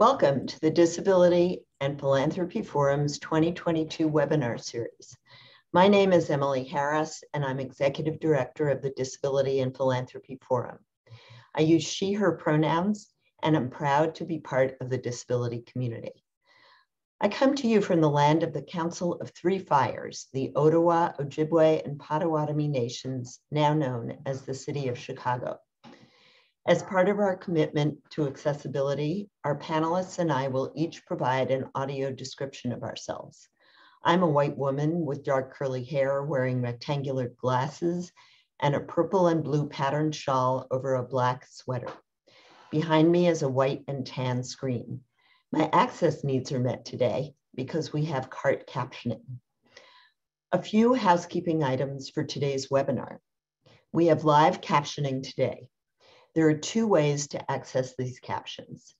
Welcome to the Disability and Philanthropy Forum's 2022 webinar series. My name is Emily Harris, and I'm Executive Director of the Disability and Philanthropy Forum. I use she, her pronouns, and I'm proud to be part of the disability community. I come to you from the land of the Council of Three Fires, the Ottawa, Ojibwe, and Potawatomi nations, now known as the City of Chicago. As part of our commitment to accessibility, our panelists and I will each provide an audio description of ourselves. I'm a white woman with dark curly hair, wearing rectangular glasses and a purple and blue patterned shawl over a black sweater. Behind me is a white and tan screen. My access needs are met today because we have CART captioning. A few housekeeping items for today's webinar. We have live captioning today. There are two ways to access these captions.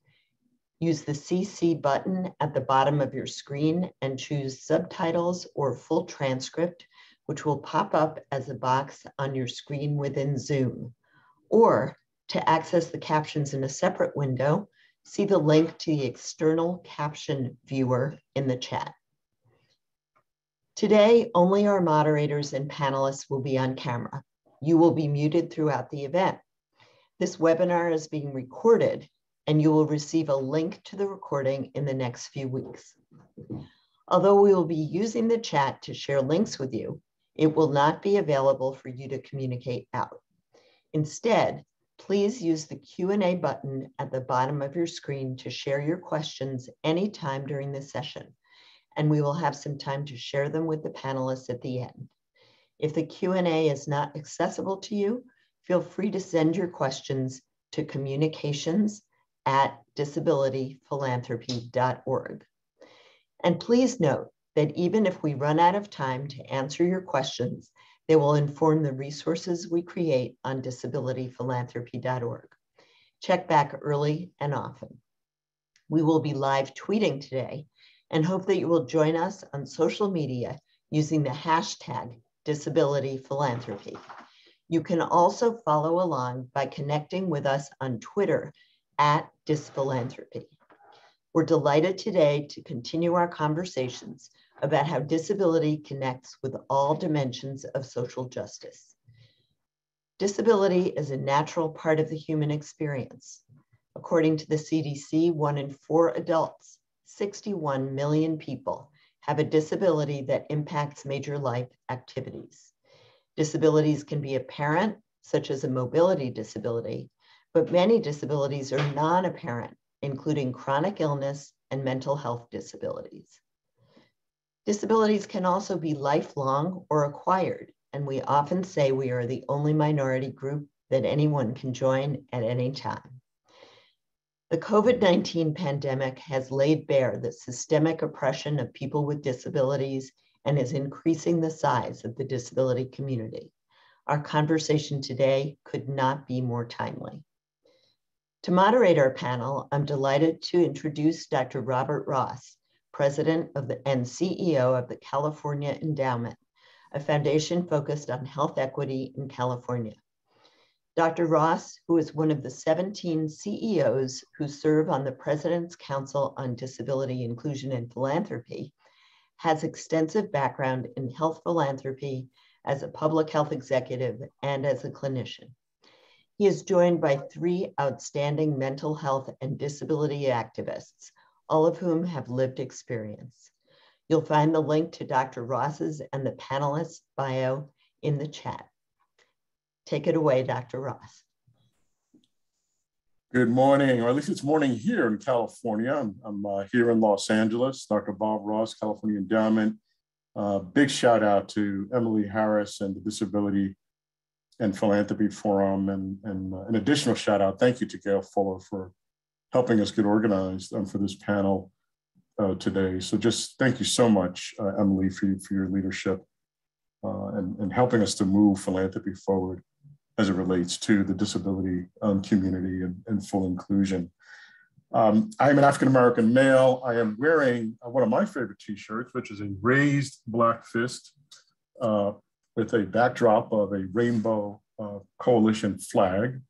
Use the CC button at the bottom of your screen and choose subtitles or full transcript, which will pop up as a box on your screen within Zoom. Or to access the captions in a separate window, see the link to the external caption viewer in the chat. Today, only our moderators and panelists will be on camera. You will be muted throughout the event. This webinar is being recorded, and you will receive a link to the recording in the next few weeks. Although we will be using the chat to share links with you, it will not be available for you to communicate out. Instead, please use the Q&A button at the bottom of your screen to share your questions anytime during the session, and we will have some time to share them with the panelists at the end. If the Q&A is not accessible to you, feel free to send your questions to communications@disabilityphilanthropy.org. And please note that even if we run out of time to answer your questions, they will inform the resources we create on disabilityphilanthropy.org. Check back early and often. We will be live tweeting today and hope that you will join us on social media using the hashtag disabilityphilanthropy. You can also follow along by connecting with us on Twitter @disphilanthropy. We're delighted today to continue our conversations about how disability connects with all dimensions of social justice. Disability is a natural part of the human experience. According to the CDC, 1 in 4 adults, 61 million people, have a disability that impacts major life activities. Disabilities can be apparent, such as a mobility disability, but many disabilities are non-apparent, including chronic illness and mental health disabilities. Disabilities can also be lifelong or acquired, and we often say we are the only minority group that anyone can join at any time. The COVID-19 pandemic has laid bare the systemic oppression of people with disabilities and is increasing the size of the disability community. Our conversation today could not be more timely. To moderate our panel, I'm delighted to introduce Dr. Robert Ross, President and CEO of the California Endowment, a foundation focused on health equity in California. Dr. Ross, who is one of the 17 CEOs who serve on the President's Council on Disability Inclusion and Philanthropy, has extensive background in health philanthropy as a public health executive and as a clinician. He is joined by 3 outstanding mental health and disability activists, all of whom have lived experience. You'll find the link to Dr. Ross's and the panelists' bio in the chat. Take it away, Dr. Ross. Good morning, or at least it's morning here in California. I'm here in Los Angeles, Dr. Bob Ross, California Endowment. Big shout out to Emily Harris and the Disability and Philanthropy Forum, and an additional shout out, thank you to Gail Fuller for helping us get organized for this panel today. So just thank you so much, Emily, for your leadership and helping us to move philanthropy forward as it relates to the disability community and full inclusion. I am an African-American male. I am wearing one of my favorite t-shirts, which is a raised black fist with a backdrop of a rainbow coalition flag.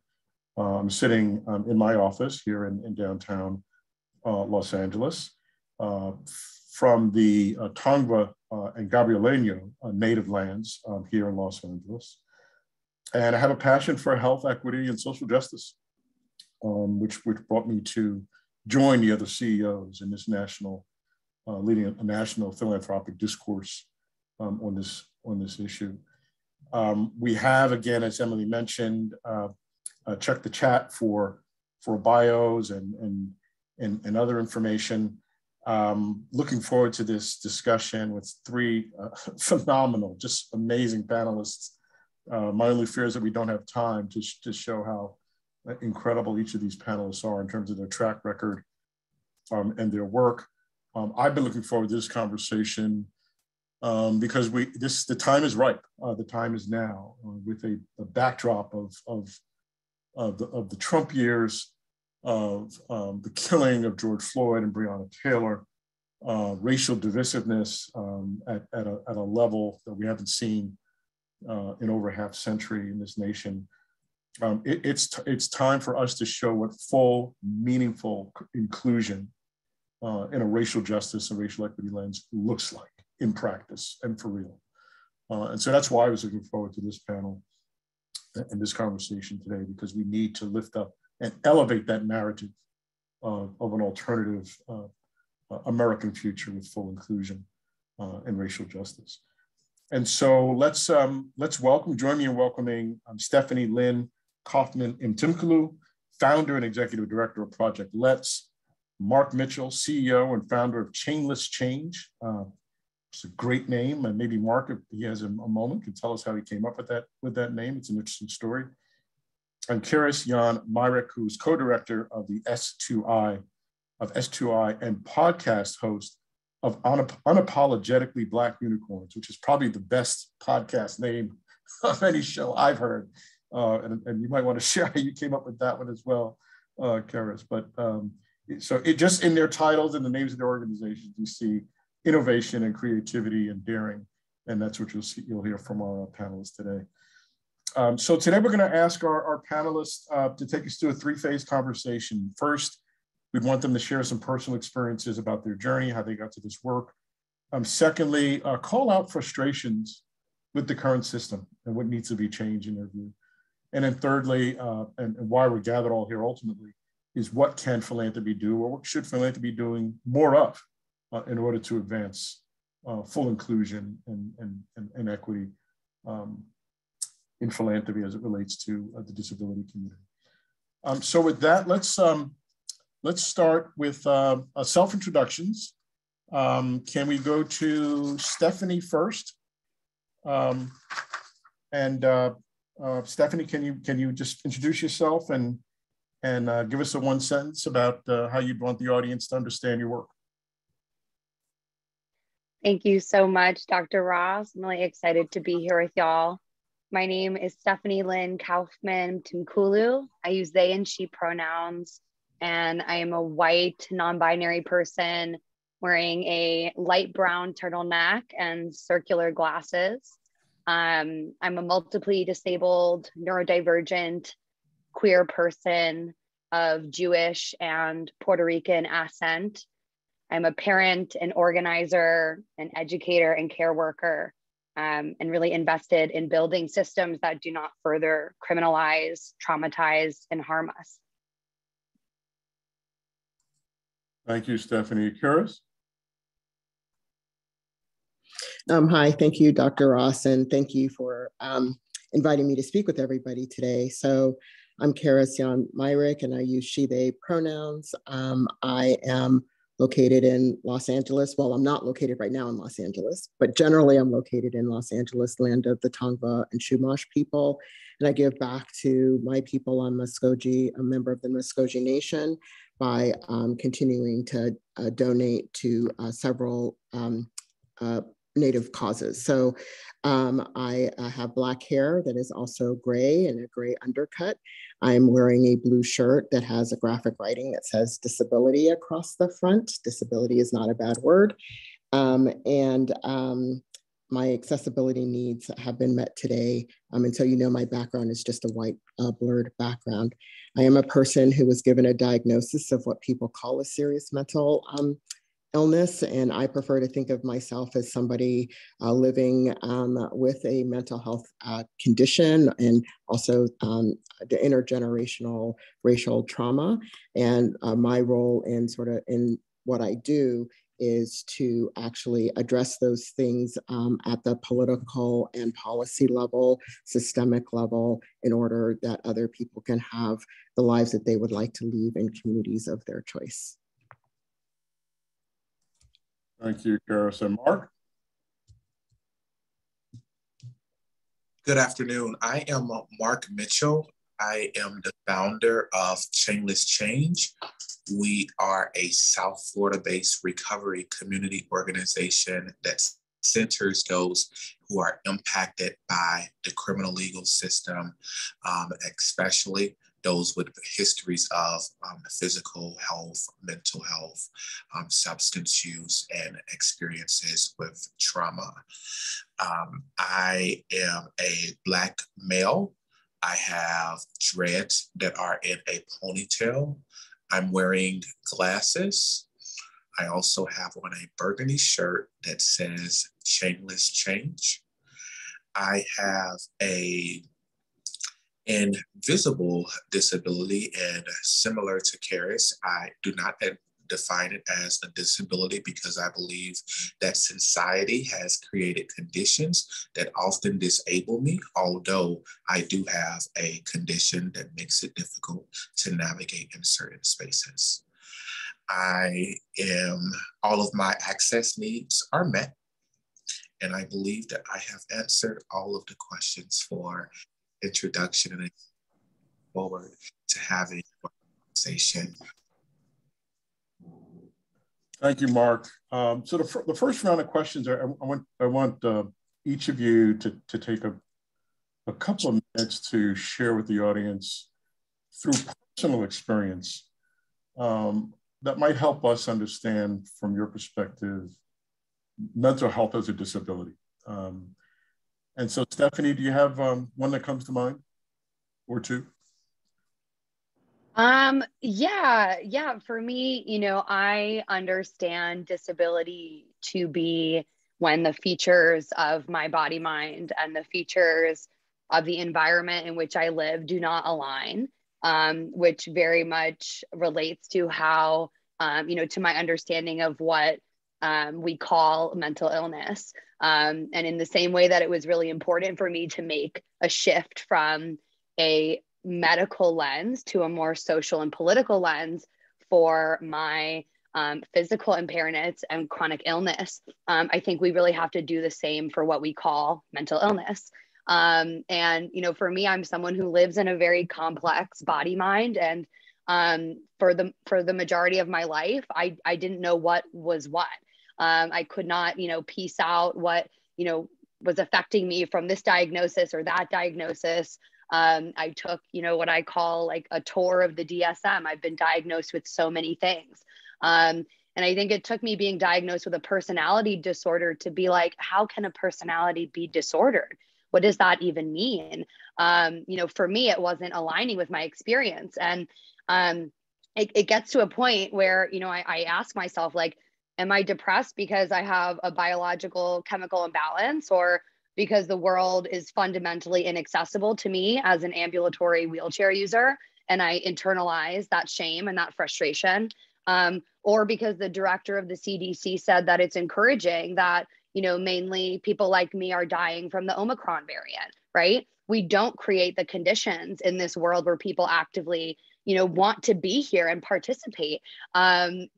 I'm sitting in my office here in downtown Los Angeles, from the Tongva and Gabrielino native lands here in Los Angeles. And I have a passion for health, equity, and social justice, which brought me to join the other CEOs in this national, leading a national philanthropic discourse on this issue. We have, again, as Emily mentioned, checked the chat for bios and other information. Looking forward to this discussion with three phenomenal, just amazing panelists. My only fear is that we don't have time to show how incredible each of these panelists are in terms of their track record and their work. I've been looking forward to this conversation because the time is ripe. The time is now, with a backdrop of the Trump years, of the killing of George Floyd and Breonna Taylor, racial divisiveness at a level that we haven't seen in over half century in this nation. It's time for us to show what full, meaningful inclusion in a racial justice and racial equity lens looks like in practice and for real. And so that's why I was looking forward to this panel and this conversation today, because we need to lift up and elevate that narrative of an alternative American future with full inclusion and racial justice. And so let's join me in welcoming Stephanie Lynn Kaufman-Mtimkulu, founder and executive director of Project Let's, Mark Mitchell, CEO and founder of Chainless Change. It's a great name, and maybe Mark, if he has a moment, can tell us how he came up with that name. It's an interesting story. And Karis Jan Myrick, who's co-director of the S2I and podcast host of Unapologetically Black Unicorns, which is probably the best podcast name of any show I've heard. And you might want to share how you came up with that one as well, Karis. But so it just in their titles and the names of their organizations, you see innovation and creativity and daring. And that's what you'll hear from our panelists today. So today we're going to ask our panelists to take us through a three-phase conversation. First, we want them to share some personal experiences about their journey, how they got to this work. Secondly, call out frustrations with the current system and what needs to be changed in their view. And then thirdly, and why we're gathered all here ultimately, is what can philanthropy do, or what should philanthropy be doing more of in order to advance full inclusion and equity in philanthropy as it relates to the disability community. So with that, let's start with self-introductions. Can we go to Stephanie first? Stephanie, can you just introduce yourself and give us a one sentence about how you want the audience to understand your work? Thank you so much, Dr. Ross. I'm really excited to be here with y'all. My name is Stephanie Lynn Kaufman-Mtimkulu. I use they and she pronouns, and I am a white, non-binary person wearing a light brown turtleneck and circular glasses. I'm a multiply disabled, neurodivergent, queer person of Jewish and Puerto Rican ascent. I'm a parent, an organizer, an educator, and care worker, and really invested in building systems that do not further criminalize, traumatize, and harm us. Thank you, Stephanie. Karis? Hi, thank you, Dr. Ross, and thank you for inviting me to speak with everybody today. So I'm Karis Jan Myrick, and I use she, they pronouns. I am located in Los Angeles. Well, I'm not located right now in Los Angeles, but generally I'm located in Los Angeles, land of the Tongva and Chumash people. And I give back to my people on Muskogee, a member of the Muskogee Nation, by continuing to donate to several Native causes. So I have black hair that is also gray and a gray undercut. I'm wearing a blue shirt that has a graphic writing that says disability across the front. Disability is not a bad word. my accessibility needs have been met today. And so, my background is just a white blurred background. I am a person who was given a diagnosis of what people call a serious mental illness, and I prefer to think of myself as somebody living with a mental health condition, and also the intergenerational racial trauma. And my role in what I do is to actually address those things at the political and policy level, systemic level, in order that other people can have the lives that they would like to live in communities of their choice. Thank you, Karis. And Mark? Good afternoon. I am Mark Mitchell. I am the founder of Chainless Change. We are a South Florida-based recovery community organization that centers those who are impacted by the criminal legal system, especially those with histories of physical health, mental health, substance use, and experiences with trauma. I am a Black male. I have dreads that are in a ponytail. I'm wearing glasses. I also have on a burgundy shirt that says Chainless Change. I have a invisible disability, and similar to Karis, I do not define it as a disability because I believe that society has created conditions that often disable me, although I do have a condition that makes it difficult to navigate in certain spaces. All of my access needs are met, and I believe that I have answered all of the questions for introduction and forward to having a conversation. Thank you, Mark. So the first round of questions, I want each of you to take a couple of minutes to share with the audience through personal experience that might help us understand from your perspective mental health as a disability. And so, Stephanie, do you have one that comes to mind or two? Yeah. For me, I understand disability to be when the features of my body, mind, and the features of the environment in which I live do not align, which very much relates to how, to my understanding of what we call mental illness. And in the same way that it was really important for me to make a shift from a medical lens to a more social and political lens for my physical impairments and chronic illness, I think we really have to do the same for what we call mental illness. And, for me, I'm someone who lives in a very complex body mind. And for the majority of my life, I didn't know what was what. I could not, piece out what, was affecting me from this diagnosis or that diagnosis. I took, what I call like a tour of the DSM. I've been diagnosed with so many things. And I think it took me being diagnosed with a personality disorder to be like, how can a personality be disordered? What does that even mean? For me, it wasn't aligning with my experience. And it gets to a point where, I ask myself, like, am I depressed because I have a biological chemical imbalance, or because the world is fundamentally inaccessible to me as an ambulatory wheelchair user, and I internalize that shame and that frustration? Or because the director of the CDC said that it's encouraging that, mainly people like me are dying from the Omicron variant, right? We don't create the conditions in this world where people actively, want to be here and participate,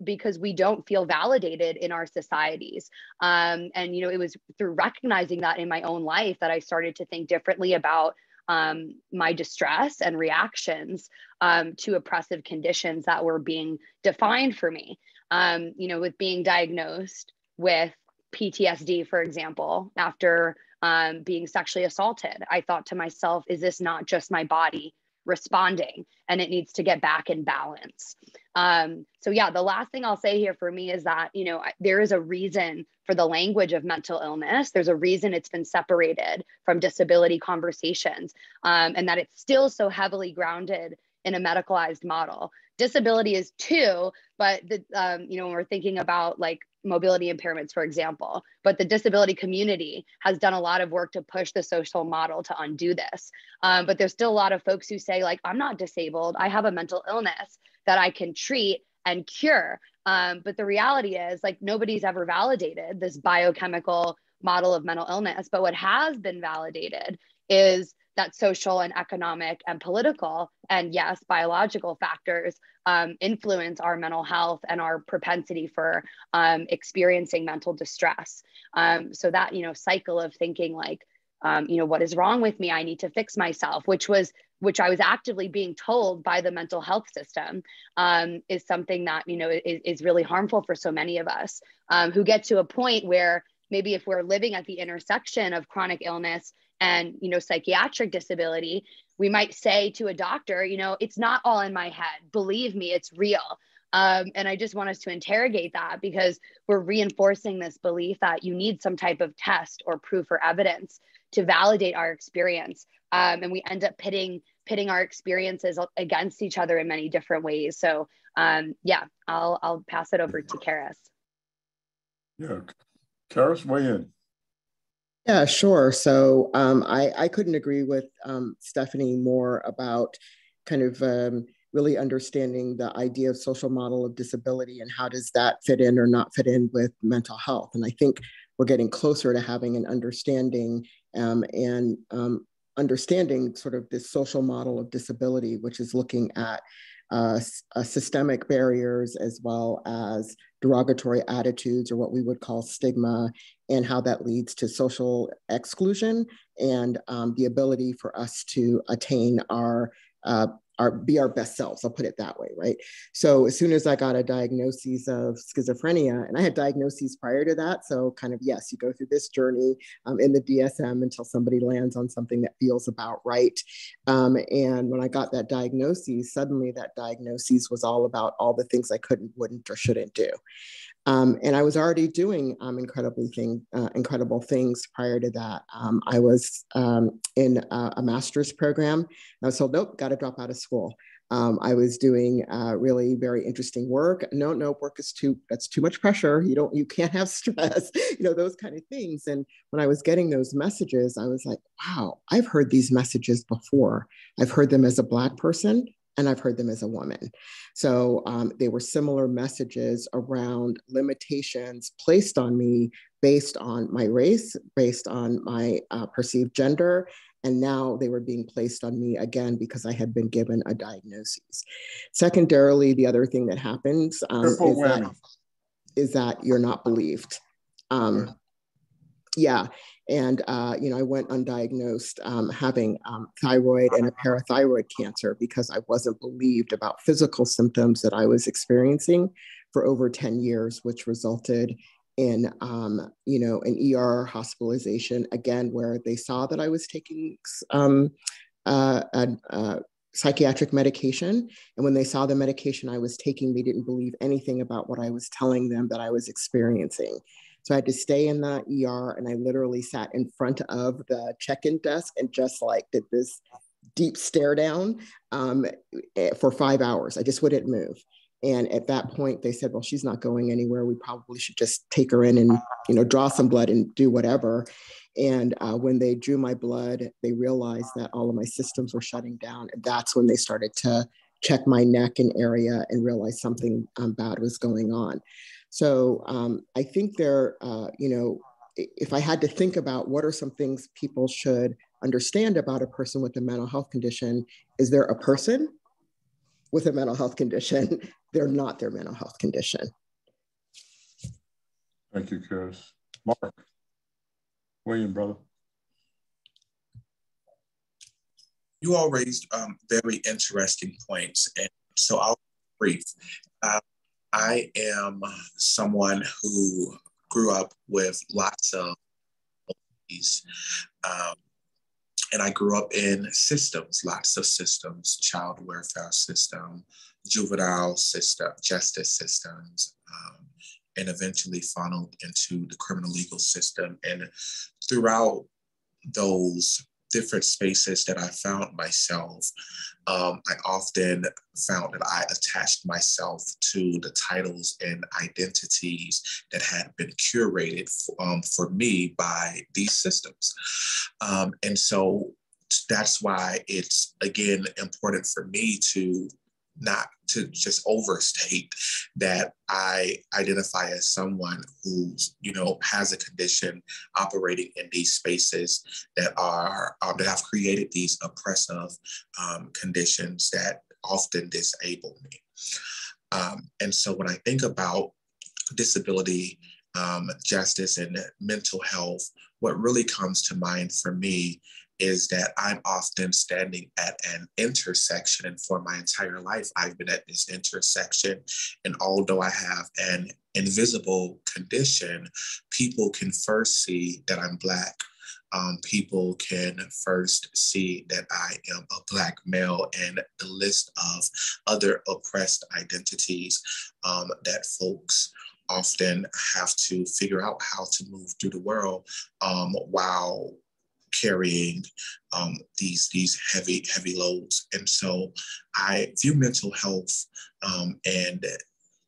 because we don't feel validated in our societies. And, it was through recognizing that in my own life that I started to think differently about my distress and reactions to oppressive conditions that were being defined for me. With being diagnosed with PTSD, for example, after being sexually assaulted, I thought to myself, is this not just my body responding, and it needs to get back in balance? So yeah, the last thing I'll say here for me is that, you know, there is a reason for the language of mental illness. There's a reason it's been separated from disability conversations, and that it's still so heavily grounded in a medicalized model. Disability is too, but you know, when we're thinking about like mobility impairments, for example, but the disability community has done a lot of work to push the social model to undo this. But there's still a lot of folks who say like, I'm not disabled, I have a mental illness that I can treat and cure. But the reality is like, nobody's ever validated this biochemical model of mental illness. But what has been validated is that social and economic and political and yes, biological factors influence our mental health and our propensity for experiencing mental distress. So that, you know, cycle of thinking like, you know, what is wrong with me? I need to fix myself, which I was actively being told by the mental health system, is something that, you know, is really harmful for so many of us who get to a point where maybe if we're living at the intersection of chronic illness and, you know, psychiatric disability, we might say to a doctor, you know, it's not all in my head. Believe me, it's real. And I just want us to interrogate that, because we're reinforcing this belief that you need some type of test or proof or evidence to validate our experience. And we end up pitting our experiences against each other in many different ways. So yeah, I'll pass it over to Karis. Yeah, Karis, weigh in. Yeah, sure. So I couldn't agree with Stephanie more about kind of really understanding the idea of social model of disability and how does that fit in or not fit in with mental health. And I think we're getting closer to having an understanding and understanding sort of this social model of disability, which is looking at systemic barriers as well as derogatory attitudes, or what we would call stigma, and how that leads to social exclusion and the ability for us to attain be our best selves. I'll put it that way, right? So as soon as I got a diagnosis of schizophrenia, and I had diagnoses prior to that, so kind of, yes, you go through this journey in the DSM until somebody lands on something that feels about right. And when I got that diagnosis, suddenly that diagnosis was all about all the things I couldn't, wouldn't, or shouldn't do. And I was already doing incredible things prior to that. I was in a master's program. I was told, nope, got to drop out of school. I was doing really very interesting work. No, work is that's too much pressure. You can't have stress, those kind of things. And when I was getting those messages, I was like, wow, I've heard these messages before. I've heard them as a Black person, and I've heard them as a woman. So they were similar messages around limitations placed on me based on my race, based on my perceived gender. And now they were being placed on me again because I had been given a diagnosis. Secondarily, the other thing that happens is that you're not believed. Yeah. And, I went undiagnosed having thyroid and a parathyroid cancer because I wasn't believed about physical symptoms that I was experiencing for over 10 years, which resulted in, an ER hospitalization, again, where they saw that I was taking psychiatric medication. And when they saw the medication I was taking, they didn't believe anything about what I was telling them that I was experiencing. So I had to stay in the ER, and I literally sat in front of the check-in desk and just did this deep stare down for 5 hours. I just wouldn't move. And at that point, they said, well, she's not going anywhere. We probably should just take her in and, draw some blood and do whatever. And when they drew my blood, they realized that all of my systems were shutting down. And that's when they started to check my neck and area and realize something bad was going on. So I think if I had to think about what are some things people should understand about a person with a mental health condition, is there a person with a mental health condition? They're not their mental health condition. Thank you, Karis. Mark, William, brother. You all raised very interesting points, and so I'll be brief. I am someone who grew up with lots of these, and I grew up in systems, lots of systems, child welfare system, juvenile system, justice systems, and eventually funneled into the criminal legal system. And throughout those different spaces that I found myself, I often found that I attached myself to the titles and identities that had been curated for me by these systems. And so that's why it's, again, important for me to not to just overstate that I identify as someone who's, has a condition operating in these spaces that are, that have created these oppressive conditions that often disable me. And so when I think about disability, justice, and mental health, what really comes to mind for me is that I'm often standing at an intersection, and for my entire life, I've been at this intersection. And although I have an invisible condition, people can first see that I'm Black. People can first see that I am a Black male, and the list of other oppressed identities that folks often have to figure out how to move through the world while carrying these heavy loads. And so I view mental health and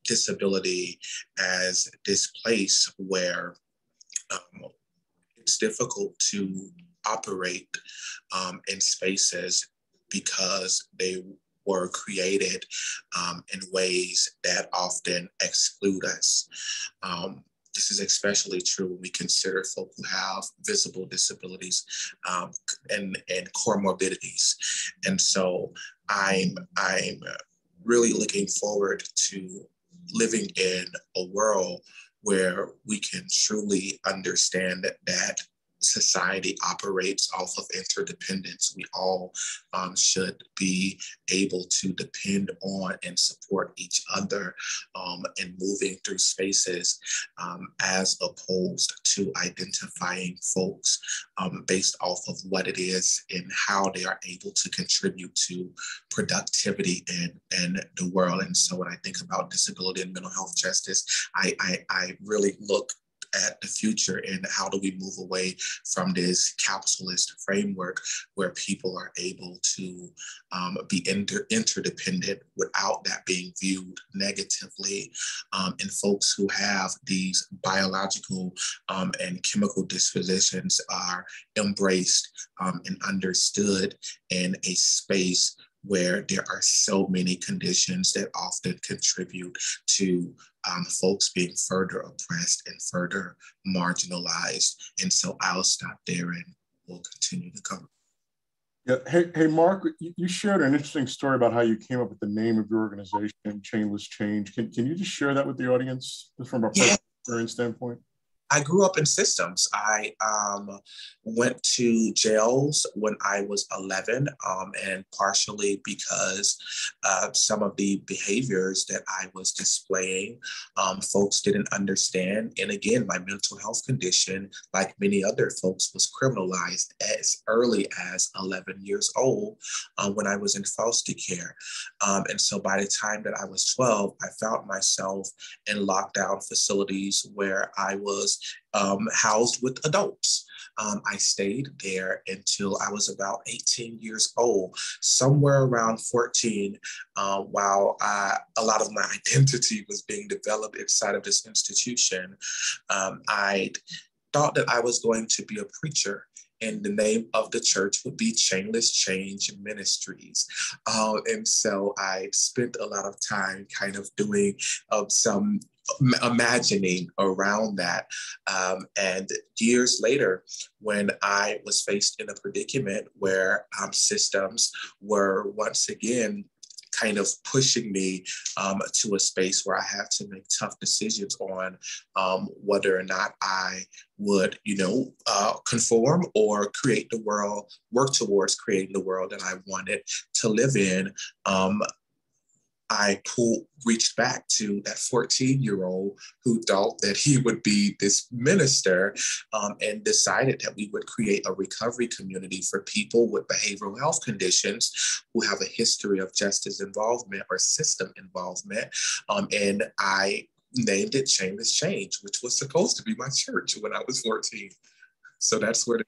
disability as this place where it's difficult to operate in spaces because they were created in ways that often exclude us. This is especially true when we consider folk who have visible disabilities and comorbidities. And so I'm really looking forward to living in a world where we can truly understand that society operates off of interdependence. We all should be able to depend on and support each other in moving through spaces as opposed to identifying folks based off of what it is and how they are able to contribute to productivity in the world. And so when I think about disability and mental health justice, I really look at the future and how do we move away from this capitalist framework where people are able to be interdependent without that being viewed negatively. And folks who have these biological and chemical dispositions are embraced and understood in a space where there are so many conditions that often contribute to folks being further oppressed and further marginalized. And so I'll stop there and we'll continue to cover. Yeah. Hey, Mark, you shared an interesting story about how you came up with the name of your organization, Chainless Change. Can you just share that with the audience from a personal experience standpoint? I grew up in systems. I went to jails when I was 11, and partially because some of the behaviors that I was displaying, folks didn't understand. And again, my mental health condition, like many other folks, was criminalized as early as 11 years old when I was in foster care. And so by the time that I was 12, I found myself in lockdown facilities where I was housed with adults. I stayed there until I was about 18 years old, somewhere around 14, while a lot of my identity was being developed inside of this institution. I thought that I was going to be a preacher, and the name of the church would be Chainless Change Ministries. And so I spent a lot of time kind of doing some imagining around that. And years later, when I was faced in a predicament where systems were once again kind of pushing me to a space where I had to make tough decisions on whether or not I would, conform or create the world, work towards creating the world that I wanted to live in. I reached back to that 14-year-old who thought that he would be this minister, and decided that we would create a recovery community for people with behavioral health conditions who have a history of justice involvement or system involvement. And I named it Shameless Change, which was supposed to be my church when I was 14. So that's where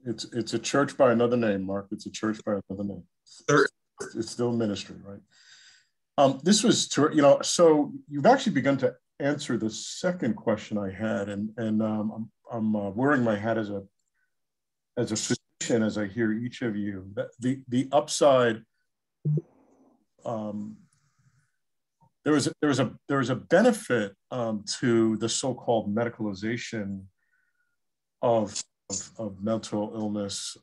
it's a church by another name, Mark. It's a church by another name. It's still ministry, right? This was, so you've actually begun to answer the second question I had, and I'm wearing my hat as a physician as I hear each of you. The upside, there was a benefit to the so-called medicalization of mental illness,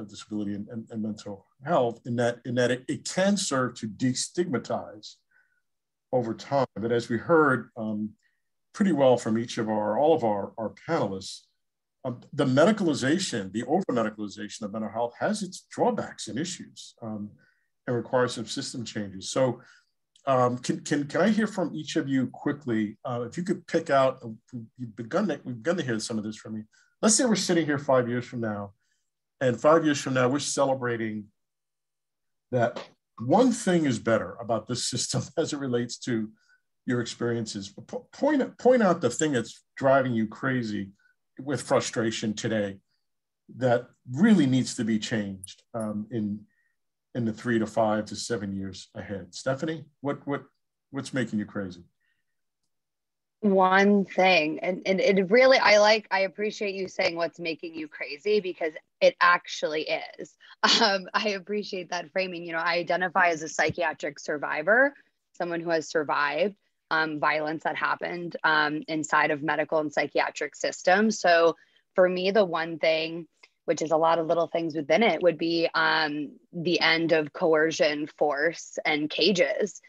disability, and mental health, in that it can serve to destigmatize over time. But as we heard pretty well from all of our panelists, the medicalization, the over-medicalization of mental health has its drawbacks and issues, and requires some system changes. So can I hear from each of you quickly? If you could pick out, we've begun to hear some of this from you. Let's say we're sitting here 5 years from now, and 5 years from now, we're celebrating that one thing is better about this system as it relates to your experiences. Point out the thing that's driving you crazy with frustration today that really needs to be changed in the 3 to 5 to 7 years ahead. Stephanie, what's making you crazy? One thing, and it really, I appreciate you saying what's making you crazy, because it actually is. I appreciate that framing. I identify as a psychiatric survivor, someone who has survived violence that happened inside of medical and psychiatric systems. So for me, the one thing, which is a lot of little things within it, would be the end of coercion, force, and cages.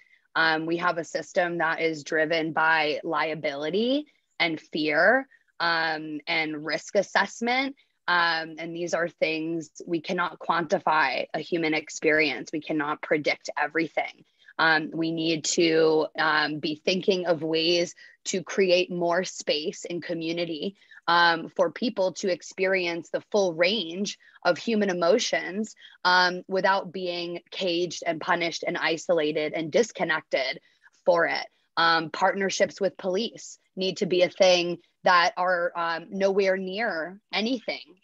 We have a system that is driven by liability and fear and risk assessment. And these are things we cannot quantify a human experience. We cannot predict everything. We need to be thinking of ways to create more space in community for people to experience the full range of human emotions without being caged and punished and isolated and disconnected for it. Partnerships with police need to be a thing that are nowhere near anything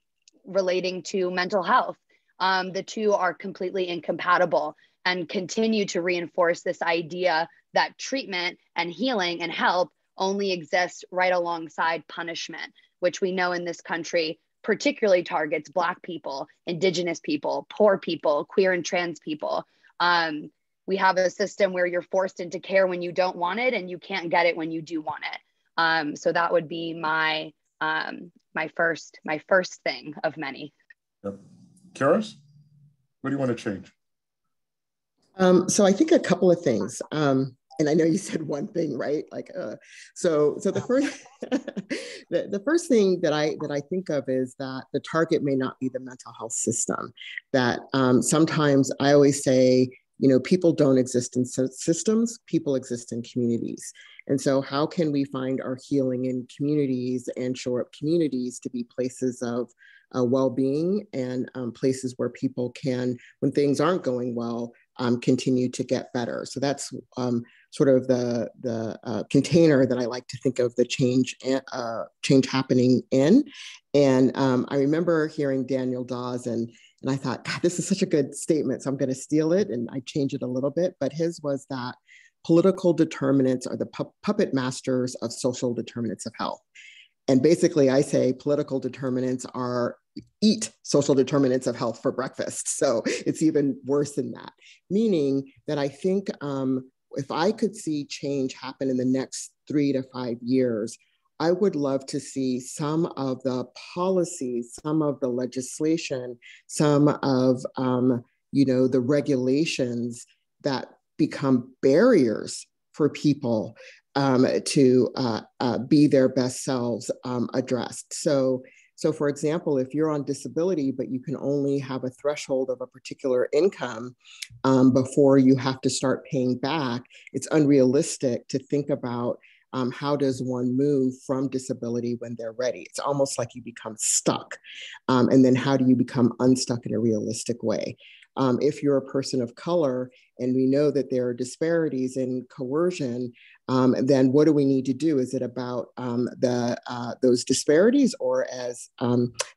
relating to mental health. The two are completely incompatible, and continue to reinforce this idea that treatment and healing and help only exist right alongside punishment, which we know in this country particularly targets Black people, Indigenous people, poor people, queer and trans people. We have a system where you're forced into care when you don't want it, and you can't get it when you do want it. So that would be my first thing of many. Yep. Karis, what do you want to change? So I think a couple of things. And I know you said one thing, right? So the first, the first thing that I think of is that the target may not be the mental health system. That sometimes I always say, people don't exist in systems, people exist in communities. And so how can we find our healing in communities and shore up communities to be places of well-being and places where people can, when things aren't going well, continue to get better. So that's sort of the container that I like to think of the change happening in. And I remember hearing Daniel Dawes, and I thought, God, this is such a good statement. So I'm going to steal it, and I change it a little bit. But his was that political determinants are the puppet masters of social determinants of health. And basically, I say political determinants eat social determinants of health for breakfast. So it's even worse than that, meaning that I think if I could see change happen in the next 3 to 5 years, I would love to see some of the policies, some of the legislation, some of the regulations that become barriers for people to be their best selves addressed. So So for example, if you're on disability, but you can only have a threshold of a particular income before you have to start paying back, it's unrealistic to think about how does one move from disability when they're ready? It's almost like you become stuck. And then how do you become unstuck in a realistic way? If you're a person of color and we know that there are disparities in coercion, then what do we need to do? Is it about those disparities, or as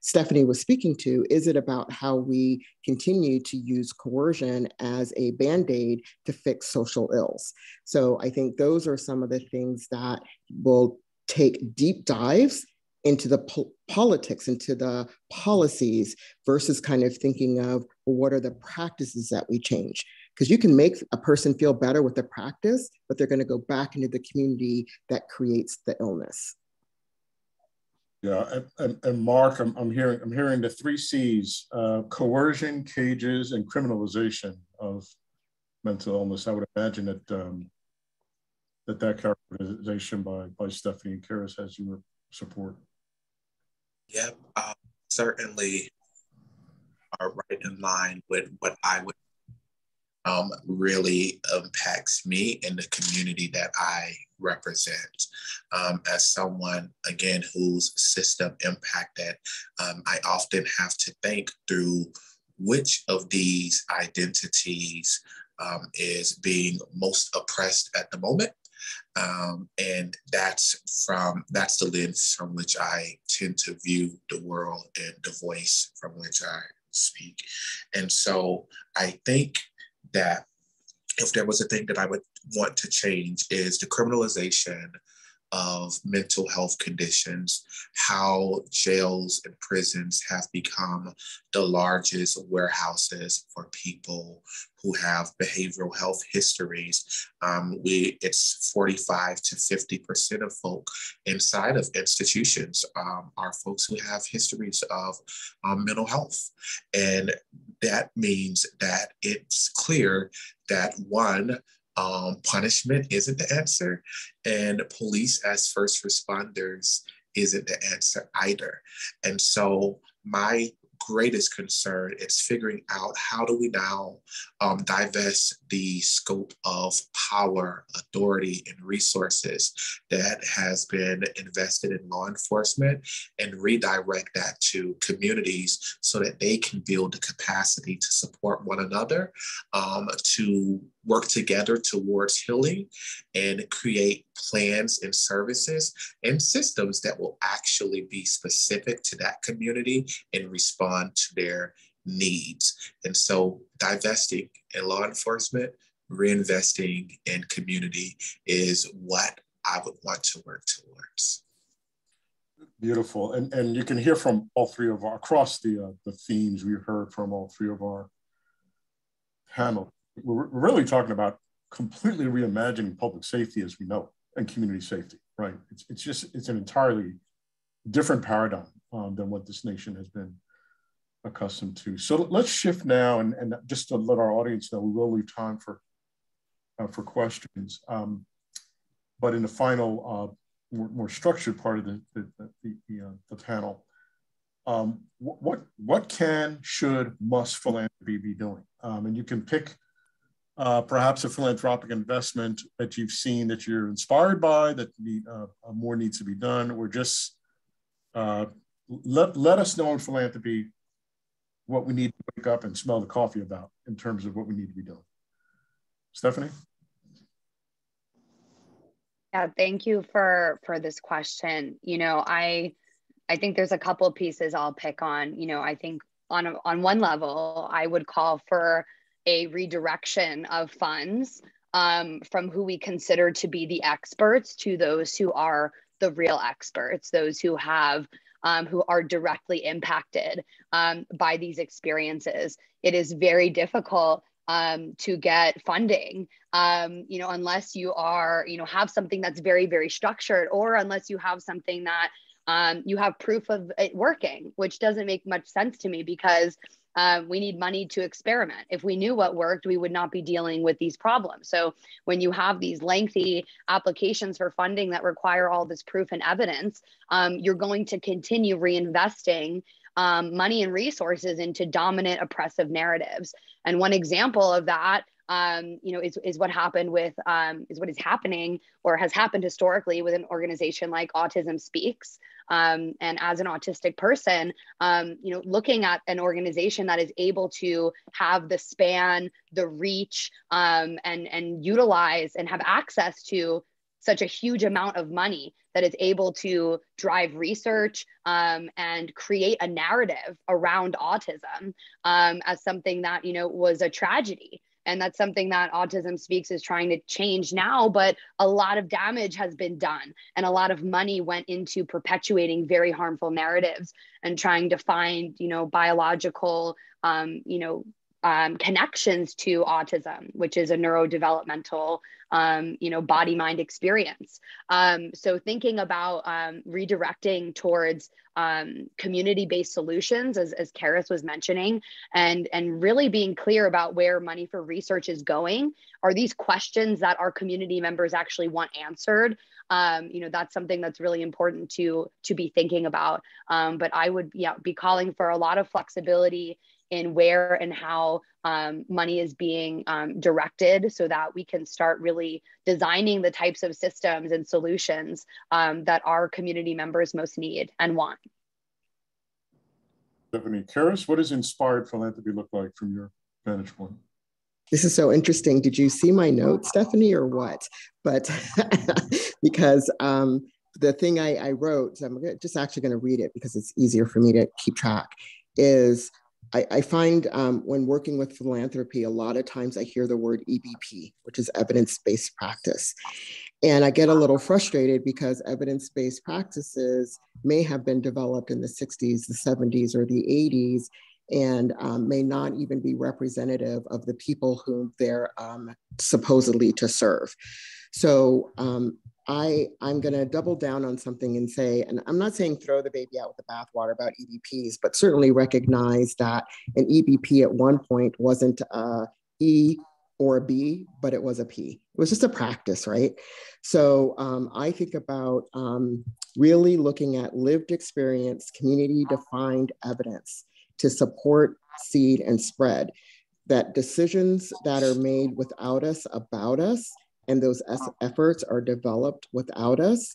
Stephanie was speaking to, is it about how we continue to use coercion as a Band-Aid to fix social ills? So I think those are some of the things that will take deep dives into the politics, into the policies, versus kind of thinking of, well, what are the practices that we change? Because you can make a person feel better with the practice, but they're going to go back into the community that creates the illness. Yeah, and Mark, I'm hearing the 3 C's: coercion, cages, and criminalization of mental illness. I would imagine that that characterization by Stephanie and Karis has your support. Yep, certainly are right in line with what I would really impacts me and the community that I represent. As someone, again, whose system impacted, I often have to think through which of these identities is being most oppressed at the moment. And that's the lens from which I tend to view the world and the voice from which I speak. And so I think that if there was a thing that I would want to change, is the criminalization of mental health conditions, how jails and prisons have become the largest warehouses for people who have behavioral health histories. It's 45 to 50% of folk inside of institutions are folks who have histories of mental health. And that means that it's clear that one, punishment isn't the answer, and police as first responders isn't the answer either. And so my greatest concern is figuring out, how do we now divest the scope of power, authority, and resources that has been invested in law enforcement and redirect that to communities so that they can build the capacity to support one another, to work together towards healing, and create plans and services and systems that will actually be specific to that community and respond to their needs. And so divesting in law enforcement, reinvesting in community is what I would want to work towards. Beautiful. And you can hear from all 3 of our, across the themes we've heard from all 3 of our panel. We're really talking about completely reimagining public safety as we know it, and community safety, right? It's an entirely different paradigm than what this nation has been accustomed to. So let's shift now, and just to let our audience know, we will leave time for questions. But in the final, more structured part of the panel, what can, should, must philanthropy be doing? And you can pick perhaps a philanthropic investment that you've seen that you're inspired by, that more needs to be done, or just let us know in philanthropy what we need to wake up and smell the coffee about in terms of what we need to be doing. Stephanie? Yeah, thank you for this question. You know, I think there's a couple of pieces I'll pick on. You know, I think on one level, I would call for a redirection of funds from who we consider to be the experts to those who are the real experts, those who have who are directly impacted by these experiences. It is very difficult to get funding, you know, unless you are, you know, have something that's very, very structured, or unless you have something that you have proof of it working, which doesn't make much sense to me, because We need money to experiment. If we knew what worked, we would not be dealing with these problems. So when you have these lengthy applications for funding that require all this proof and evidence, you're going to continue reinvesting money and resources into dominant oppressive narratives. And one example of that, is what happened with, is what is happening or has happened historically with an organization like Autism Speaks. And as an autistic person, looking at an organization that is able to have the span, the reach, and utilize and have access to such a huge amount of money that is able to drive research and create a narrative around autism as something that, was a tragedy. And that's something that Autism Speaks is trying to change now, but a lot of damage has been done and a lot of money went into perpetuating very harmful narratives and trying to find, biological, connections to autism, which is a neurodevelopmental, body-mind experience. So thinking about redirecting towards community-based solutions, as Karis was mentioning, and really being clear about where money for research is going. Are these questions that our community members actually want answered? That's something that's really important to be thinking about. But I would be calling for a lot of flexibility in where and how money is being directed so that we can start really designing the types of systems and solutions that our community members most need and want. Stephanie, Karis, what does inspired philanthropy look like from your vantage point? This is so interesting. Did you see my notes, Stephanie, or what? But because the thing I wrote, so I'm just actually going to read it because it's easier for me to keep track, is I find when working with philanthropy, a lot of times I hear the word EBP, which is evidence-based practice. And I get a little frustrated because evidence-based practices may have been developed in the 60s, the 70s, or the 80s, and may not even be representative of the people whom they're supposedly to serve. So I'm going to double down on something and say, and I'm not saying throw the baby out with the bathwater about EBPs, but certainly recognize that an EBP at one point wasn't a E or a B, but it was a P. It was just a practice, right? So I think about really looking at lived experience, community-defined evidence to support, seed, and spread, that decisions that are made without us, about us, and those efforts are developed without us,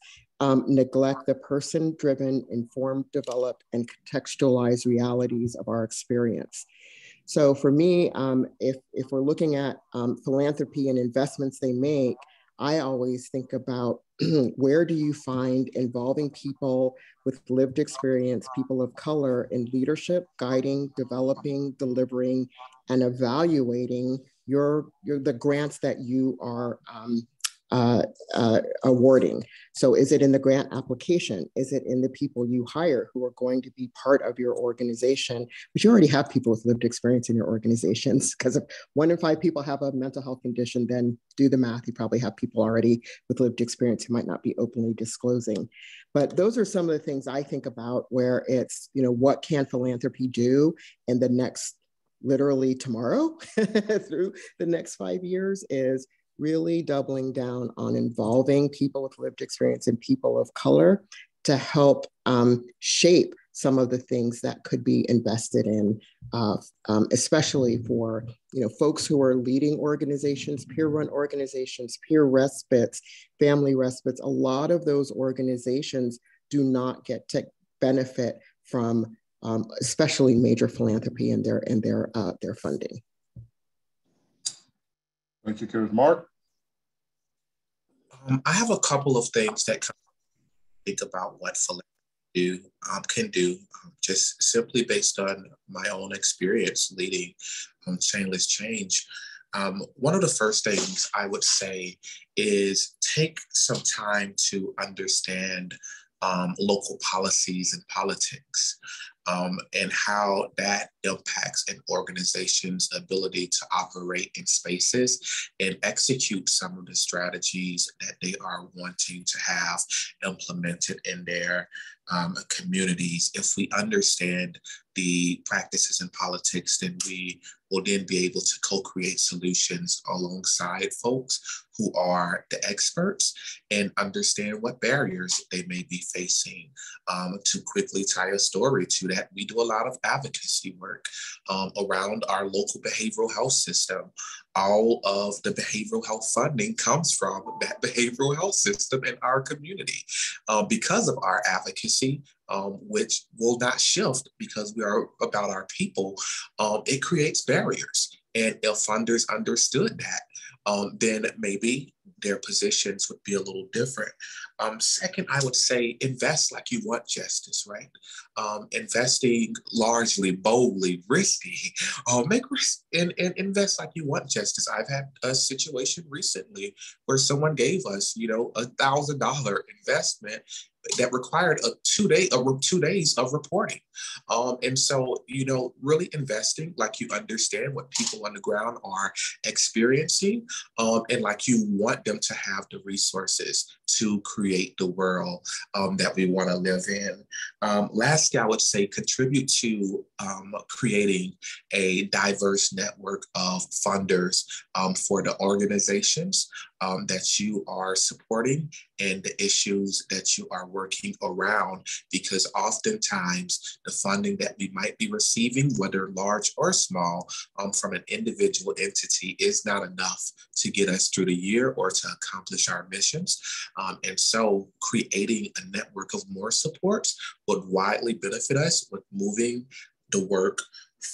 neglect the person-driven, informed, developed, and contextualized realities of our experience. So for me, if we're looking at philanthropy and investments they make, I always think about where do you find involving people with lived experience, people of color in leadership, guiding, developing, delivering, and evaluating the grants that you are awarding. So is it in the grant application? Is it in the people you hire who are going to be part of your organization? But you already have people with lived experience in your organizations, because if 1 in 5 people have a mental health condition, then do the math, you probably have people already with lived experience who might not be openly disclosing. But those are some of the things I think about where it's, what can philanthropy do in the next, literally tomorrow through the next 5 years, is really doubling down on involving people with lived experience and people of color to help shape some of the things that could be invested in, especially for folks who are leading organizations, peer-run organizations, peer respites, family respites. A lot of those organizations do not get to benefit from especially major philanthropy and their funding. Thank you, Karis. Mark? I have a couple of things that think about what philanthropy can do, just simply based on my own experience leading Chainless Change. One of the first things I would say is take some time to understand local policies and politics. and how that impacts an organization's ability to operate in spaces and execute some of the strategies that they are wanting to have implemented in their communities. If we understand the practices in politics, then we will then be able to co-create solutions alongside folks who are the experts and understand what barriers they may be facing. To quickly tie a story to that, we do a lot of advocacy work around our local behavioral health system. All of the behavioral health funding comes from that behavioral health system in our community. Because of our advocacy, which will not shift because we are about our people, it creates barriers. And if funders understood that, then maybe their positions would be a little different. Second, I would say invest like you want justice, right? Investing largely, boldly, risky, make risk and invest like you want justice. I've had a situation recently where someone gave us, $1,000 investment that required 2 days of reporting. And so, really investing like you understand what people on the ground are experiencing, and like you want them to have the resources to create the world that we want to live in. Lastly, I would say contribute to creating a diverse network of funders for the organizations that you are supporting and the issues that you are working around, because oftentimes the funding that we might be receiving, whether large or small, from an individual entity is not enough to get us through the year or to accomplish our missions. And so creating a network of more supports would widely benefit us with moving the work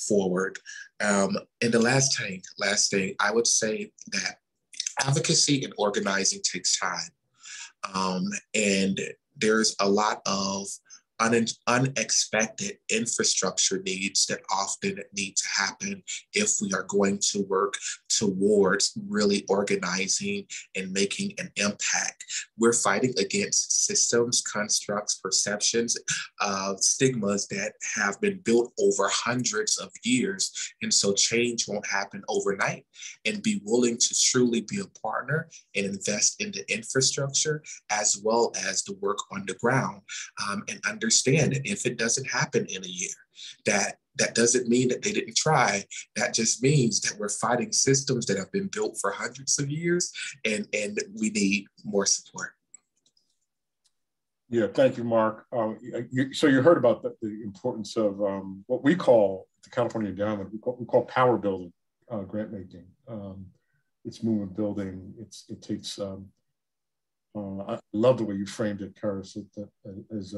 forward. And the last thing, I would say that advocacy and organizing takes time. And there's a lot of unexpected infrastructure needs that often need to happen if we are going to work towards really organizing and making an impact. We're fighting against systems, constructs, perceptions, stigmas that have been built over hundreds of years. And so change won't happen overnight. And be willing to truly be a partner and invest in the infrastructure as well as the work on the ground, and understand that if it doesn't happen in a year, that doesn't mean that they didn't try. That just means that we're fighting systems that have been built for hundreds of years, and we need more support. Yeah, thank you, Mark. So you heard about the importance of what we call the California Endowment, we call power building grant making. It's movement building. It takes, I love the way you framed it, Karis, as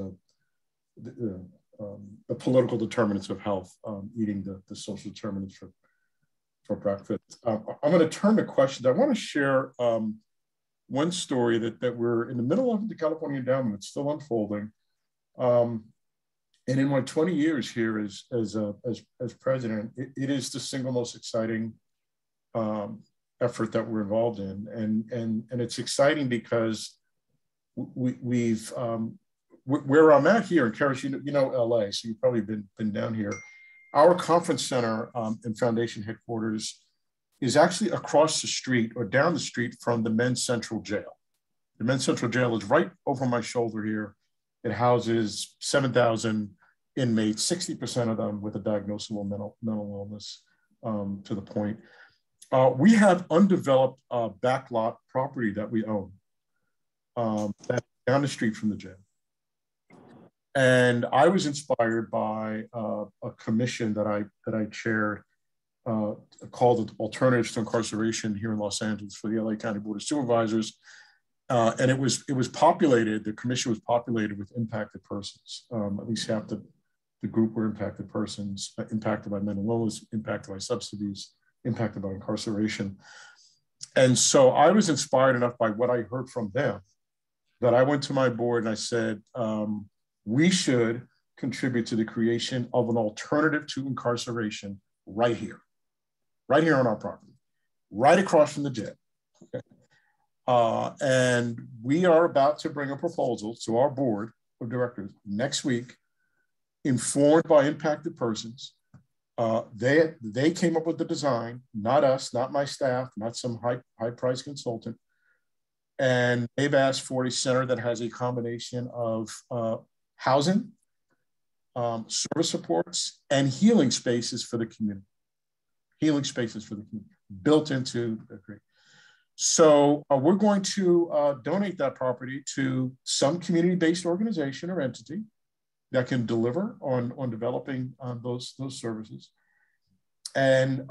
the political determinants of health, eating the social determinants for breakfast. I'm going to turn to questions. I want to share one story that we're in the middle of the California Endowment. It's still unfolding. And in my 20 years here as president, it is the single most exciting effort that we're involved in. And it's exciting because we've, where I'm at here, and Karis, you know LA, so you've probably been down here. Our conference center and foundation headquarters is actually across the street or down the street from the Men's Central Jail. The Men's Central Jail is right over my shoulder here. It houses 7,000 inmates, 60% of them with a diagnosable mental illness, to the point. We have undeveloped backlot property that we own that's down the street from the jail. And I was inspired by a commission that I chaired called Alternatives to Incarceration here in Los Angeles for the LA County Board of Supervisors. And it was populated, the commission was populated with impacted persons. At least half the group were impacted persons, impacted by mental illness, impacted by substance abuse, impacted by incarceration. And so I was inspired enough by what I heard from them that I went to my board and I said, we should contribute to the creation of an alternative to incarceration right here on our property, right across from the jail. Okay. And we are about to bring a proposal to our board of directors next week informed by impacted persons. They came up with the design, not us, not my staff, not some high price consultant. And they've asked for a center that has a combination of housing, service supports, and healing spaces for the community. Healing spaces for the community built into the grid. So we're going to donate that property to some community-based organization or entity that can deliver on developing those services. And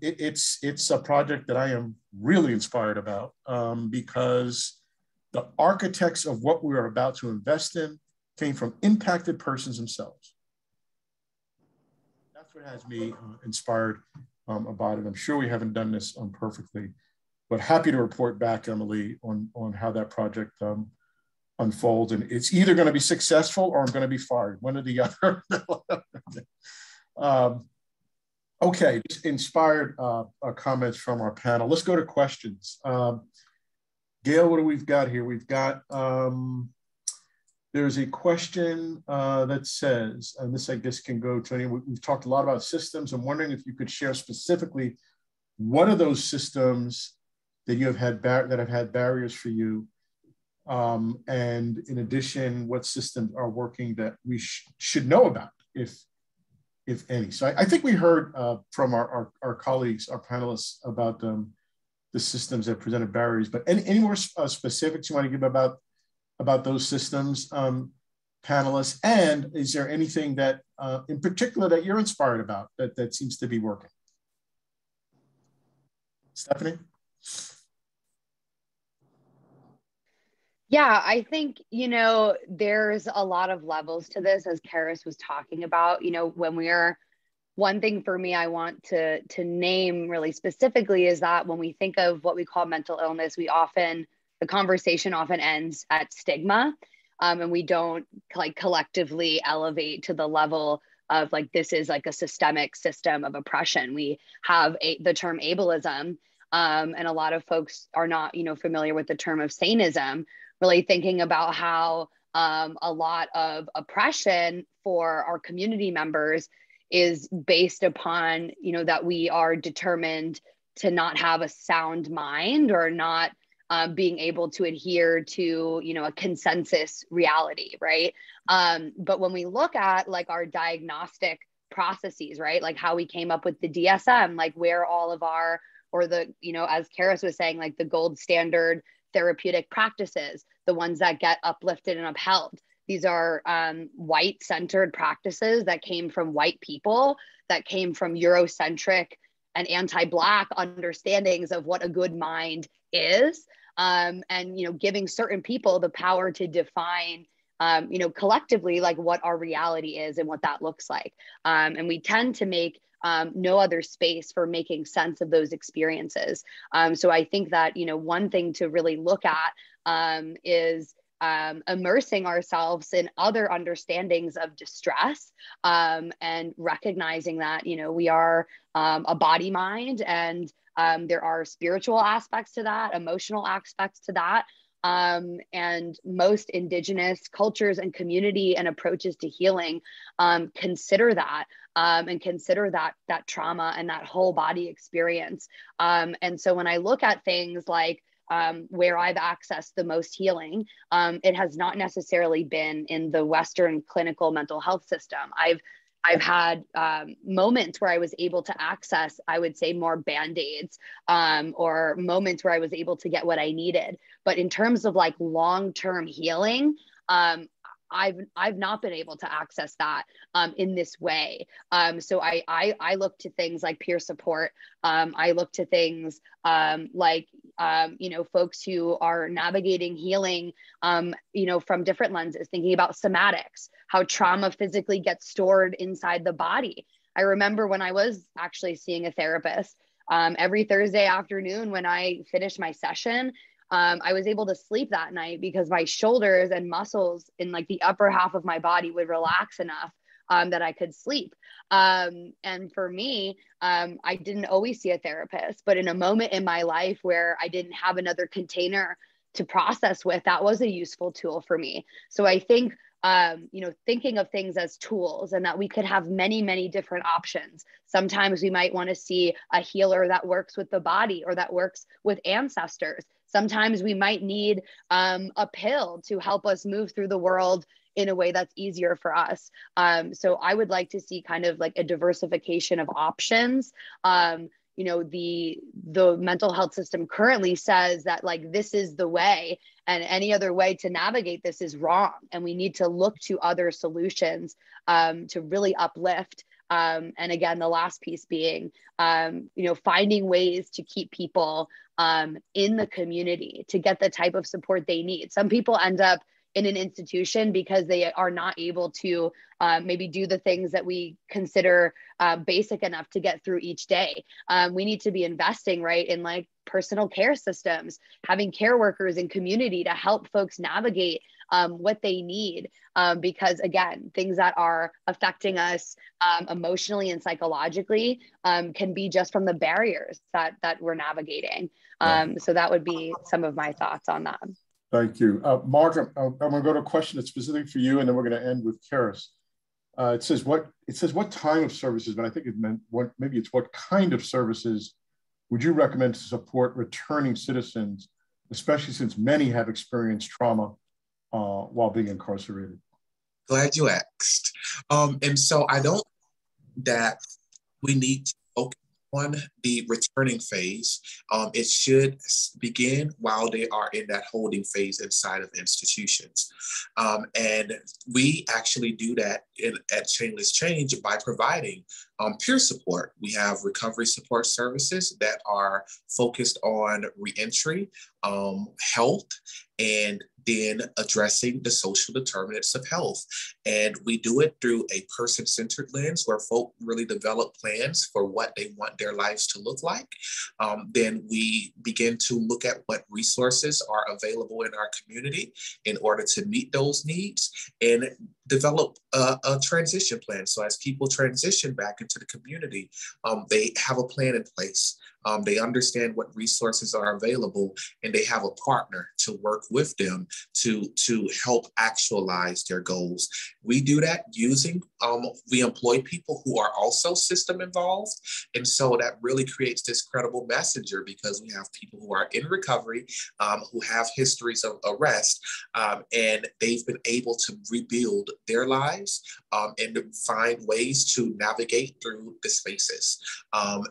it's a project that I am really inspired about because the architects of what we are about to invest in came from impacted persons themselves. That's what has me inspired about it. I'm sure we haven't done this perfectly, but happy to report back, Emily, on how that project unfolds. And it's either going to be successful or I'm going to be fired, one or the other. Okay, inspired comments from our panel. Let's go to questions. Gail, what do we've got here? We've got, there's a question that says, and this I guess can go to anyone, we've talked a lot about systems. I'm wondering if you could share specifically what are those systems that you have had that have had barriers for you, and in addition, what systems are working that we should know about, if any. So I think we heard from our colleagues, our panelists, about the systems that presented barriers, but any more specifics you want to give about those systems, panelists? And is there anything that in particular that you're inspired about that seems to be working? Stephanie? Yeah, I think, there's a lot of levels to this, as Karis was talking about. One thing for me I want to name really specifically is that when we think of what we call mental illness, the conversation often ends at stigma, and we don't collectively elevate to the level of this is a systemic system of oppression. We have the term ableism, and a lot of folks are not familiar with the term of saneism, really thinking about how a lot of oppression for our community members is based upon, that we are determined to not have a sound mind or not being able to adhere to, a consensus reality, right? But when we look at our diagnostic processes, right? How we came up with the DSM, where all of our, or the, as Karis was saying, the gold standard therapeutic practices, the ones that get uplifted and upheld. These are white-centered practices that came from white people, that came from Eurocentric and anti-Black understandings of what a good mind is, and giving certain people the power to define, collectively, what our reality is and what that looks like. And we tend to make no other space for making sense of those experiences. So I think that, one thing to really look at is immersing ourselves in other understandings of distress, and recognizing that, we are a body mind, and there are spiritual aspects to that, emotional aspects to that. And most Indigenous cultures and community and approaches to healing consider that, and consider that trauma and that whole body experience. And so when I look at things where I've accessed the most healing, it has not necessarily been in the Western clinical mental health system. I've had moments where I was able to access, I would say, more Band-Aids, or moments where I was able to get what I needed. But in terms of long-term healing, I've not been able to access that in this way. So I look to things like peer support. I look to things folks who are navigating healing, from different lenses, thinking about somatics, how trauma physically gets stored inside the body. I remember when I was actually seeing a therapist, every Thursday afternoon when I finished my session, I was able to sleep that night because my shoulders and muscles in the upper half of my body would relax enough that I could sleep. And for me, I didn't always see a therapist, but in a moment in my life where I didn't have another container to process with, that was a useful tool for me. So I think thinking of things as tools, and that we could have many, many different options. Sometimes we might want to see a healer that works with the body or that works with ancestors. Sometimes we might need a pill to help us move through the world in a way that's easier for us. So I would like to see kind of like a diversification of options. The mental health system currently says that like this is the way, and any other way to navigate this is wrong. And we need to look to other solutions to really uplift. And again, the last piece being, finding ways to keep people in the community to get the type of support they need. Some people end up in an institution because they are not able to maybe do the things that we consider basic enough to get through each day. We need to be investing, right, in like personal care systems, having care workers and community to help folks navigate what they need. Because again, things that are affecting us emotionally and psychologically can be just from the barriers that we're navigating. So that would be some of my thoughts on that. Thank you. Mark, I'm going to go to a question that's specific for you, and then we're going to end with Karis. It says what time of services, but I think it meant maybe it's what kind of services would you recommend to support returning citizens, especially since many have experienced trauma while being incarcerated? Glad you asked. And so I don't that we need to focus on the returning phase. It should begin while they are in that holding phase inside of institutions. And we actually do that at Chainless Change by providing peer support. We have recovery support services that are focused on reentry, health, and then addressing the social determinants of health. And we do it through a person-centered lens where folk really develop plans for what they want their lives to look like. Then we begin to look at what resources are available in our community in order to meet those needs and develop a transition plan. So as people transition back into the community, they have a plan in place. They understand what resources are available, and they have a partner to work with them to help actualize their goals. We do that using, we employ people who are also system involved. And so that really creates this credible messenger, because we have people who are in recovery, who have histories of arrest, and they've been able to rebuild their lives and find ways to navigate through the spaces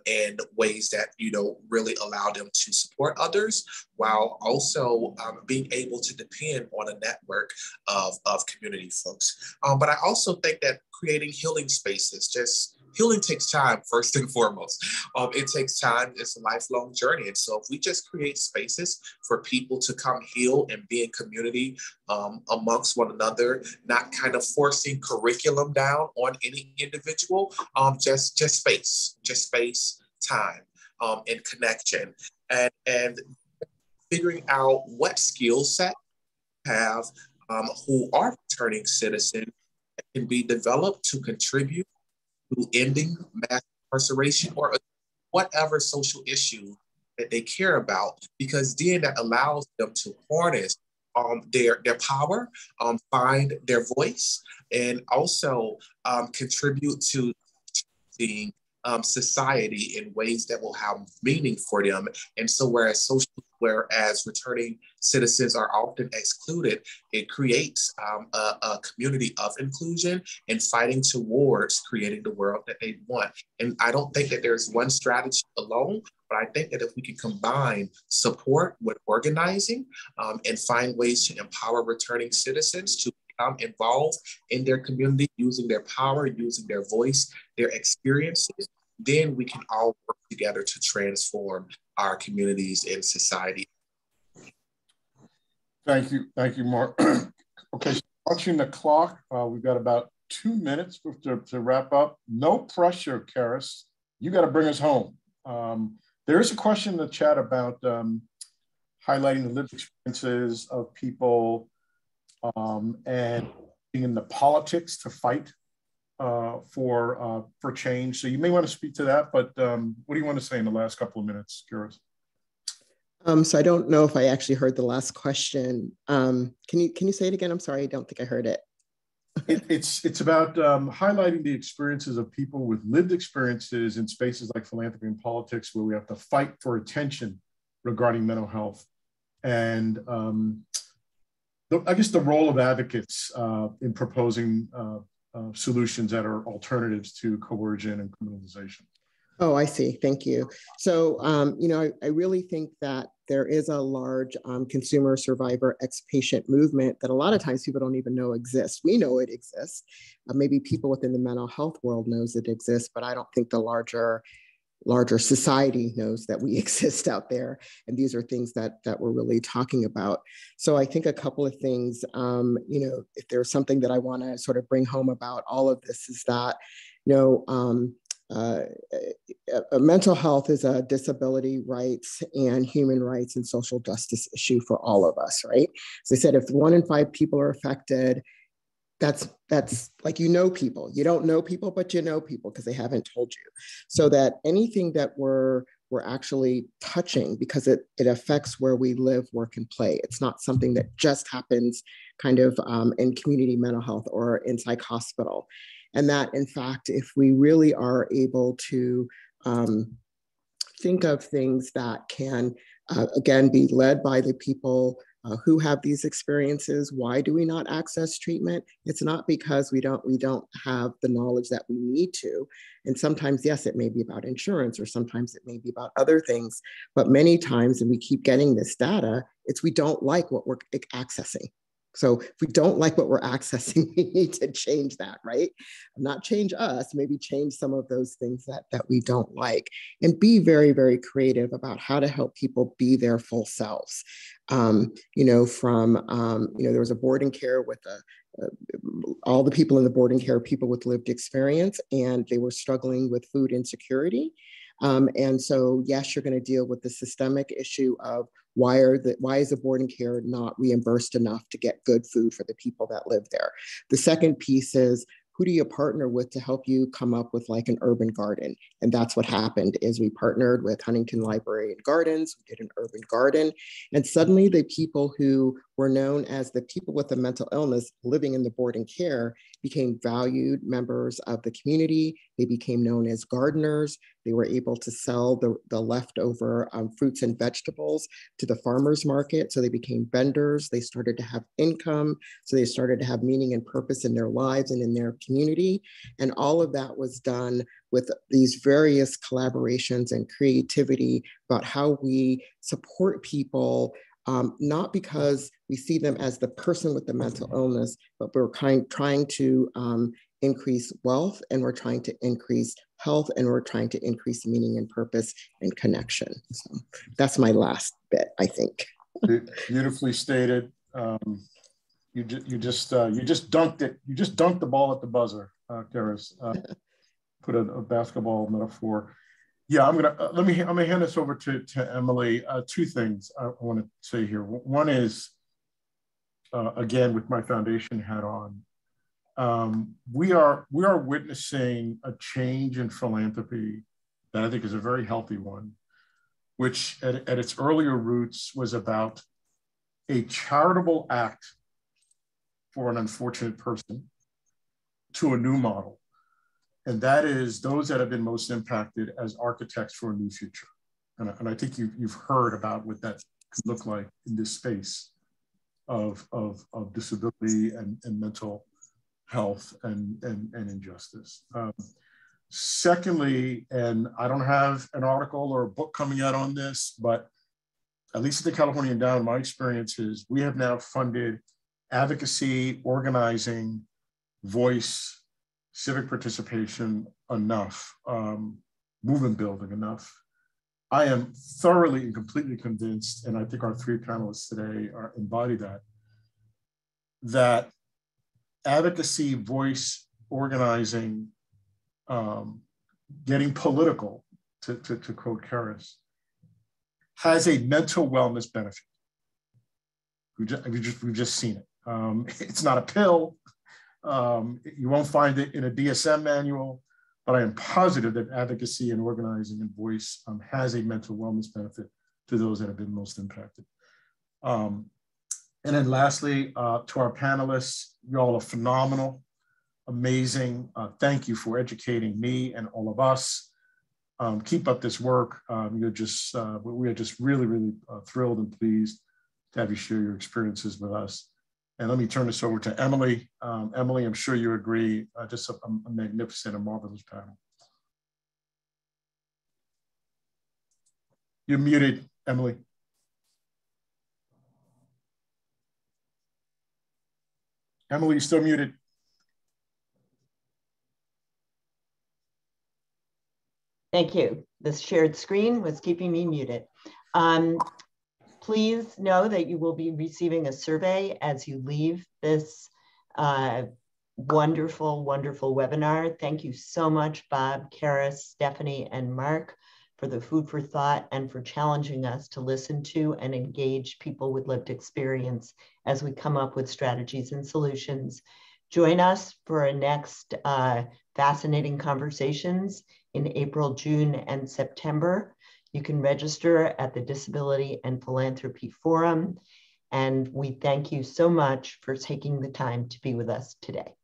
and ways that, really allow them to support others while also being able to depend on a network of community folks. But I also think that creating healing spaces, healing takes time, first and foremost. It takes time. It's a lifelong journey. And so if we just create spaces for people to come heal and be in community amongst one another, not kind of forcing curriculum down on any individual, just space, time, and connection, and figuring out what skill set have who are returning citizens can be developed to contribute to ending mass incarceration or whatever social issue that they care about, because then that allows them to harness their power, find their voice, and also contribute to seeing society in ways that will have meaning for them. And so whereas returning citizens are often excluded, it creates a community of inclusion and fighting towards creating the world that they want. And I don't think that there's one strategy alone, but I think that if we can combine support with organizing and find ways to empower returning citizens to become involved in their community, using their power, using their voice, their experiences, then we can all work together to transform our communities and society. Thank you, Mark. Okay, so watching the clock, we've got about 2 minutes to wrap up. No pressure, Karis. You got to bring us home. There is a question in the chat about highlighting the lived experiences of people and being in the politics to fight for change. So you may want to speak to that, but what do you want to say in the last couple of minutes, Karis? So I don't know if I actually heard the last question. Can you say it again? I'm sorry, I don't think I heard it. It's about highlighting the experiences of people with lived experiences in spaces like philanthropy and politics, where we have to fight for attention regarding mental health. And I guess the role of advocates in proposing solutions that are alternatives to coercion and criminalization. Oh, I see. Thank you. So, you know, I really think that there is a large consumer survivor ex-patient movement that a lot of times people don't even know exists. We know it exists. Maybe people within the mental health world knows it exists, but I don't think the larger society knows that we exist out there. And these are things that we're really talking about. So I think a couple of things, you know, if there's something that I want to sort of bring home about all of this is that, you know, mental health is a disability rights and human rights and social justice issue for all of us, right? As I said, if 1 in 5 people are affected, that's like, you know, people. You don't know people, but you know people because they haven't told you. So that anything that we're actually touching, because it affects where we live, work, and play. It's not something that just happens kind of in community mental health or in psych hospital. And that, in fact, if we really are able to think of things that can, again, be led by the people who have these experiences. Why do we not access treatment? It's not because we don't have the knowledge that we need to. And sometimes, yes, it may be about insurance, or sometimes it may be about other things. But many times, and we keep getting this data, it's we don't like what we're accessing. So if we don't like what we're accessing, we need to change that, right? Not change us, maybe change some of those things that we don't like, and be very, very creative about how to help people be their full selves. You know, you know, there was a boarding care with all the people in the boarding care, people with lived experience, and they were struggling with food insecurity. And so, yes, you're going to deal with the systemic issue of why is the boarding care not reimbursed enough to get good food for the people that live there? The second piece is, who do you partner with to help you come up with like an urban garden? And that's what happened is we partnered with Huntington Library and Gardens, we did an urban garden, and suddenly the people who were known as the people with a mental illness living in the boarding care became valued members of the community. They became known as gardeners. They were able to sell the leftover fruits and vegetables to the farmers market. So they became vendors. They started to have income. So they started to have meaning and purpose in their lives and in their community. And all of that was done with these various collaborations and creativity about how we support people, not because we see them as the person with the mental illness, but we're trying to increase wealth, and we're trying to increase health, and we're trying to increase meaning and purpose and connection. So that's my last bit, I think. Beautifully stated. You just dunked it. You just dunked the ball at the buzzer, Karis. Put a basketball metaphor. Yeah, I'm gonna hand this over to Emily. Two things I want to say here. One is, again, with my foundation hat on, we are witnessing a change in philanthropy that I think is a very healthy one, which at its earlier roots was about a charitable act for an unfortunate person to a new model. And that is those that have been most impacted as architects for a new future. And I think you've heard about what that could look like in this space of disability and mental health and injustice. Secondly, and I don't have an article or a book coming out on this, but at least at the California Endowment, my experience is we have now funded advocacy, organizing, voice, civic participation enough, movement building enough. I am thoroughly and completely convinced, and I think our three panelists today embody that advocacy, voice, organizing, getting political, to quote Karis, has a mental wellness benefit. We've just seen it. It's not a pill. You won't find it in a DSM manual, but I am positive that advocacy and organizing and voice has a mental wellness benefit to those that have been most impacted. And then lastly, to our panelists, you all are phenomenal. amazing. Thank you for educating me and all of us. Keep up this work. We are just really, really thrilled and pleased to have you share your experiences with us. And let me turn this over to Emily. Emily, I'm sure you agree, just a magnificent and marvelous panel. You're muted, Emily. Emily, you're still muted. Thank you. This shared screen was keeping me muted. Please know that you will be receiving a survey as you leave this wonderful, wonderful webinar. Thank you so much, Bob, Karis, Stephanie, and Mark, for the food for thought and for challenging us to listen to and engage people with lived experience as we come up with strategies and solutions. Join us for our next fascinating conversations in April, June, and September. You can register at the Disability and Philanthropy Forum. And we thank you so much for taking the time to be with us today.